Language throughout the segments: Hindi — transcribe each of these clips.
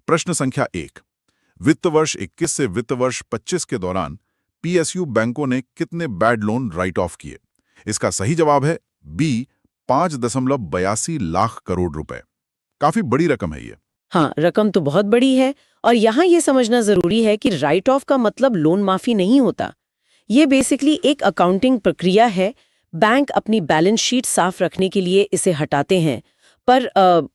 प्रश्न संख्या 1। वित्त वर्ष 21 से वित्त वर्ष 25 के दौरान पीएसयू बैंकों ने कितने बैड लोन राइट ऑफ किए? इसका सही जवाब है बी 5.82 लाख करोड़ रुपए। काफी बड़ी रकम है ये। हाँ, रकम तो बहुत बड़ी है और यहाँ ये समझना जरूरी है कि राइट ऑफ का मतलब लोन माफी नहीं होता। ये बेसिकली एक अकाउंटिंग प्रक्रिया है। बैंक अपनी बैलेंस शीट साफ रखने के लिए इसे हटाते हैं, पर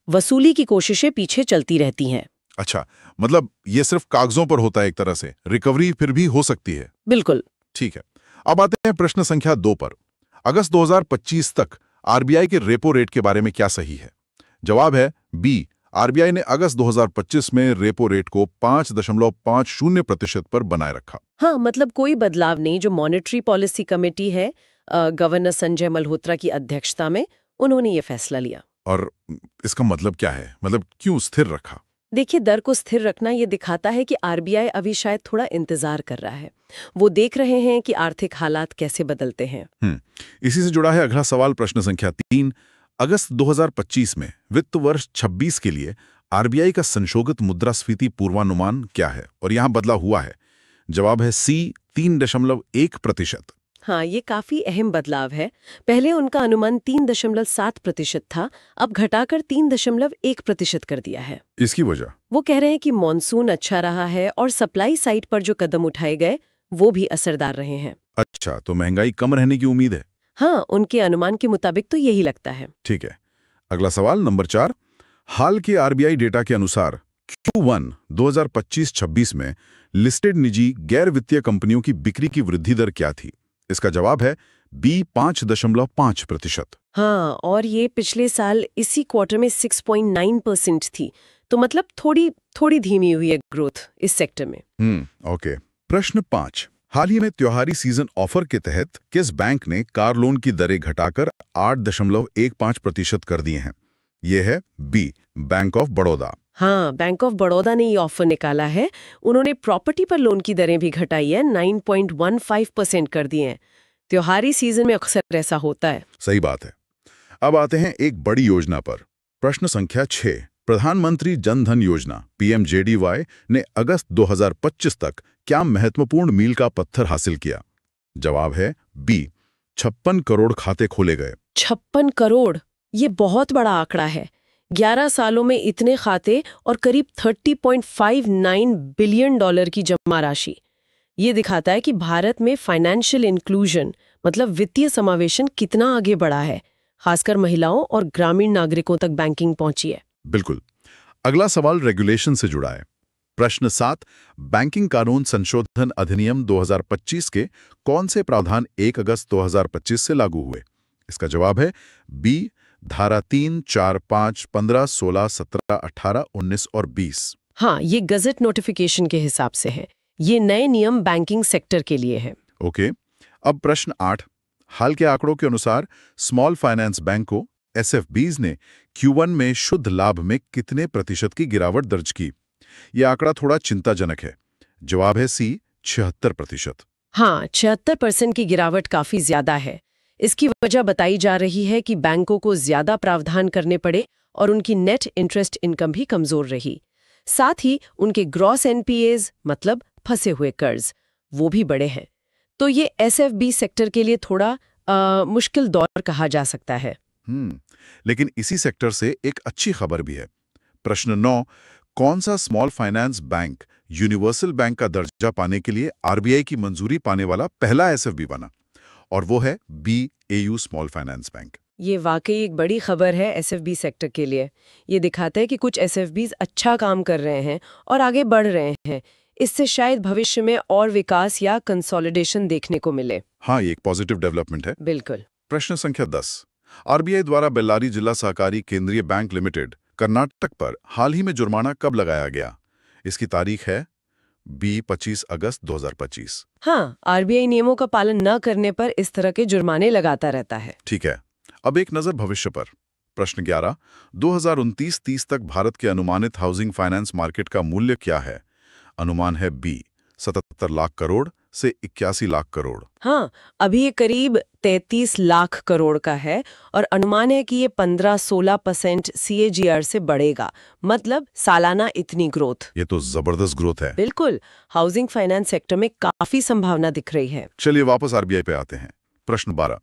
वसूली की कोशिशें पीछे चलती रहती हैं। अच्छा, मतलब ये सिर्फ कागजों पर होता है एक तरह से, रिकवरी फिर भी हो सकती है। बिल्कुल। ठीक है, अब आते हैं प्रश्न संख्या 2 पर। अगस्त 2025 तक आरबीआई के रेपो रेट के बारे में क्या सही है? जवाब है बी। आरबीआई ने अगस्त 2025 में रेपो रेट को 5.50% पर बनाए रखा। हाँ, मतलब कोई बदलाव नहीं। जो मॉनेटरी पॉलिसी कमेटी है, गवर्नर संजय मल्होत्रा की अध्यक्षता में, उन्होंने ये फैसला लिया। और इसका मतलब क्या है? मतलब क्यों स्थिर रखा? देखिए, दर को स्थिर रखना ये दिखाता है कि आरबीआई अभी शायद थोड़ा इंतजार कर रहा है। वो देख रहे हैं कि आर्थिक हालात कैसे बदलते हैं। इसी से जुड़ा है अगला सवाल, प्रश्न संख्या 3। अगस्त 2025 में वित्त वर्ष 26 के लिए आरबीआई का संशोधित मुद्रास्फीति पूर्वानुमान क्या है और यहां बदला हुआ है? जवाब है सी 3.1%। हाँ, ये काफी अहम बदलाव है। पहले उनका अनुमान 3.7% था, अब घटाकर 3.1% कर दिया है। इसकी वजह? वो कह रहे हैं कि मॉनसून अच्छा रहा है और सप्लाई साइड पर जो कदम उठाए गए वो भी असरदार रहे हैं। अच्छा, तो महंगाई कम रहने की उम्मीद है? हाँ, उनके अनुमान के मुताबिक तो यही लगता है। ठीक है, अगला सवाल नंबर 4। हाल के आरबीआई डेटा के अनुसार Q1 2025-26 में लिस्टेड निजी गैर वित्तीय कंपनियों की बिक्री की वृद्धि दर क्या थी? इसका जवाब है बी 5.5%। हाँ, और ये पिछले साल इसी क्वार्टर में 6.9% थी, तो मतलब थोड़ी धीमी हुई है ग्रोथ इस सेक्टर में। ओके। प्रश्न 5। हाल ही में त्योहारी सीजन ऑफर के तहत किस बैंक ने कार लोन की दरें घटाकर 8.15% कर दिए हैं? यह है बी बैंक ऑफ बड़ौदा। हाँ, बैंक ऑफ बड़ौदा ने ये ऑफर निकाला है। उन्होंने प्रॉपर्टी पर लोन की दरें भी घटाई है, 9.15% कर दिए हैं। त्योहारी सीजन में अक्सर ऐसा होता है। सही बात है। अब आते हैं एक बड़ी योजना पर। प्रश्न संख्या 6। प्रधानमंत्री जन धन योजना पीएमजेडीवाई ने अगस्त 2025 तक क्या महत्वपूर्ण मील का पत्थर हासिल किया? जवाब है बी 56 करोड़ खाते खोले गए। 56 करोड़, ये बहुत बड़ा आंकड़ा है। 11 सालों में इतने खाते और करीब $30.59 बिलियन की जमा राशि। ये दिखाता है कि भारत में फाइनेंशियल इंक्लूजन मतलब वित्तीय समावेशन कितना आगे बढ़ा है, खासकर महिलाओं और ग्रामीण नागरिकों तक बैंकिंग पहुंची है। बिल्कुल। अगला सवाल रेगुलेशन से जुड़ा है। प्रश्न 7। बैंकिंग कानून संशोधन अधिनियम 2025 के कौन से प्रावधान 1 अगस्त 2025 से लागू हुए? इसका जवाब है बी धारा 3, 4, 5, 15, 16, 17, 18, 19 और 20। हाँ, ये गजट नोटिफिकेशन के हिसाब से है। ये नए नियम बैंकिंग सेक्टर के लिए है। ओके। अब प्रश्न 8। हाल के आंकड़ों के अनुसार स्मॉल फाइनेंस बैंकों एसएफबीज ने Q1 में शुद्ध लाभ में कितने प्रतिशत की गिरावट दर्ज की? यह आंकड़ा थोड़ा चिंताजनक है। जवाब है सी 76%। हाँ, 76% की गिरावट काफी ज्यादा है। इसकी वजह बताई जा रही है कि बैंकों को ज्यादा प्रावधान करने पड़े और उनकी नेट इंटरेस्ट इनकम भी कमजोर रही। साथ ही उनके ग्रॉस एनपीएज मतलब फंसे हुए कर्ज वो भी बड़े हैं। तो ये एसएफबी सेक्टर के लिए थोड़ा मुश्किल दौर कहा जा सकता है। लेकिन इसी सेक्टर से एक अच्छी खबर भी है। प्रश्न 9। कौन सा small finance bank universal bank का दर्जा पाने के लिए आरबीआई की मंजूरी पाने वाला पहला एसएफबी बना? और वो है बी एयू स्मॉल फाइनेंस बैंक। ये वाकई एक बड़ी खबर है एसएफबी सेक्टर के लिए। ये दिखाता है कि कुछ एसएफबीज अच्छा काम कर रहे हैं और आगे बढ़ रहे हैं। इससे शायद भविष्य में और विकास या कंसोलिडेशन देखने को मिले। हाँ, ये एक पॉजिटिव डेवलपमेंट है। बिल्कुल। प्रश्न संख्या 10। आरबीआई द्वारा बेल्लारी जिला सहकारी केंद्रीय बैंक लिमिटेड कर्नाटक पर हाल ही में जुर्माना कब लगाया गया? इसकी तारीख है बी 25 अगस्त 2025। हाँ, आरबीआई नियमों का पालन न करने पर इस तरह के जुर्माने लगाता रहता है। ठीक है, अब एक नजर भविष्य पर। प्रश्न 11। 2029-30 तक भारत के अनुमानित हाउसिंग फाइनेंस मार्केट का मूल्य क्या है? अनुमान है बी 77 लाख करोड़, से 81 लाख करोड़। हाँ, अभी ये करीब 33 लाख करोड़ का है और अनुमान है कि ये 15-16% CAGR से बढ़ेगा, मतलब सालाना इतनी ग्रोथ। ये तो जबरदस्त ग्रोथ है। बिल्कुल, हाउसिंग फाइनेंस सेक्टर में काफी संभावना दिख रही है। चलिए वापस आरबीआई पे आते हैं। प्रश्न 12।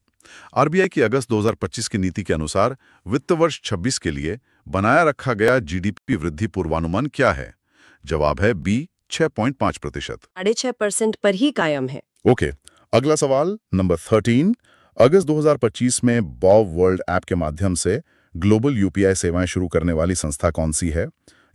आरबीआई की अगस्त 2025 की नीति के अनुसार वित्त वर्ष 26 के लिए बनाया रखा गया जीडीपी वृद्धि पूर्वानुमान क्या है? जवाब है बी 6.5%। 6.5% पर ही कायम है। ओके, अगला सवाल नंबर 13। अगस्त 2025 में बॉब वर्ल्ड ऐप के माध्यम से ग्लोबल यूपीआई सेवाएं शुरू करने वाली संस्था कौन सी है?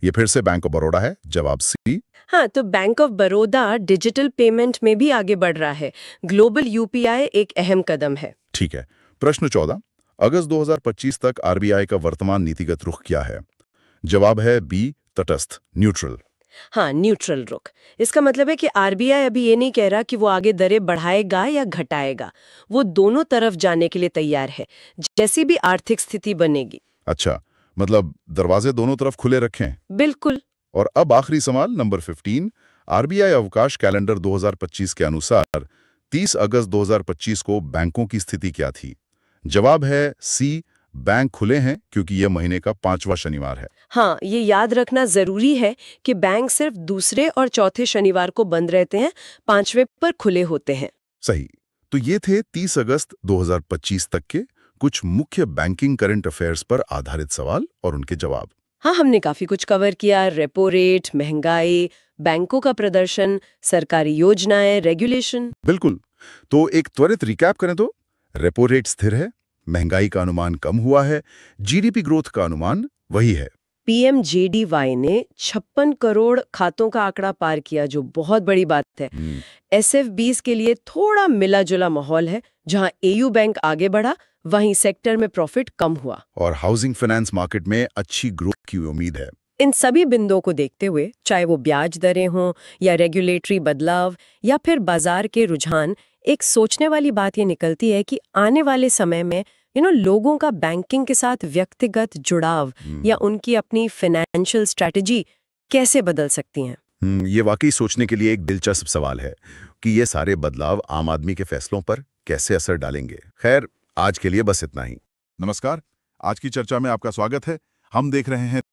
ये फिर से बैंक ऑफ बड़ौदा है। जवाब सी। हाँ, तो bank of Baroda digital payment में भी आगे बढ़ रहा है। ग्लोबल यूपीआई एक अहम कदम है। ठीक है। प्रश्न 14। अगस्त 2025 तक आरबीआई का वर्तमान नीतिगत रुख क्या है? जवाब है बी तटस्थ, न्यूट्रल। हाँ, न्यूट्रल रुख। इसका मतलब है कि आरबीआई अभी ये नहीं कह रहा कि वो आगे दरें बढ़ाएगा या घटाएगा। वो दोनों तरफ जाने के लिए तैयार है, जैसी भी आर्थिक स्थिति बनेगी। अच्छा, मतलब दरवाजे दोनों तरफ खुले रखें। बिल्कुल। और अब आखिरी सवाल नंबर 15। आरबीआई अवकाश कैलेंडर 2025 के अनुसार 30 अगस्त 2025 को बैंकों की स्थिति क्या थी? जवाब है सी। बैंक खुले हैं क्योंकि यह महीने का 5वां शनिवार है। हाँ, ये याद रखना जरूरी है कि बैंक सिर्फ दूसरे और चौथे शनिवार को बंद रहते हैं, 5वें पर खुले होते हैं। सही। तो ये थे 30 अगस्त 2025 तक के कुछ मुख्य बैंकिंग करंट अफेयर्स पर आधारित सवाल और उनके जवाब। हाँ, हमने काफी कुछ कवर किया। रेपो रेट, महंगाई, बैंकों का प्रदर्शन, सरकारी योजनाएं, रेगुलेशन। बिल्कुल। तो एक त्वरित रिकैप करें तो रेपो रेट स्थिर है, महंगाई का अनुमान कम हुआ है, जीडीपी ग्रोथ का अनुमान वही है। पीएमजेडीवाई ने 56 करोड़ खातों का आंकड़ा पार किया, जो बहुत बड़ी बात है। एसएफबीज के लिए थोड़ा मिला जुला माहौल है। जहां एयू बैंक आगे बढ़ा, वहीं सेक्टर में प्रॉफिट कम हुआ और हाउसिंग फाइनेंस मार्केट में अच्छी ग्रोथ की उम्मीद है। इन सभी बिंदुओं को देखते हुए, चाहे वो ब्याज दरें हों या रेगुलेटरी बदलाव या फिर बाजार के रुझान, एक सोचने वाली बात ये निकलती है कि आने वाले समय में लोगों का बैंकिंग के साथ व्यक्तिगत जुड़ाव या उनकी अपनी फाइनेंशियल स्ट्रैटेजी कैसे बदल सकती हैं। ये वाकई सोचने के लिए एक दिलचस्प सवाल है कि ये सारे बदलाव आम आदमी के फैसलों पर कैसे असर डालेंगे। खैर, आज के लिए बस इतना ही। नमस्कार, आज की चर्चा में आपका स्वागत है। हम देख रहे हैं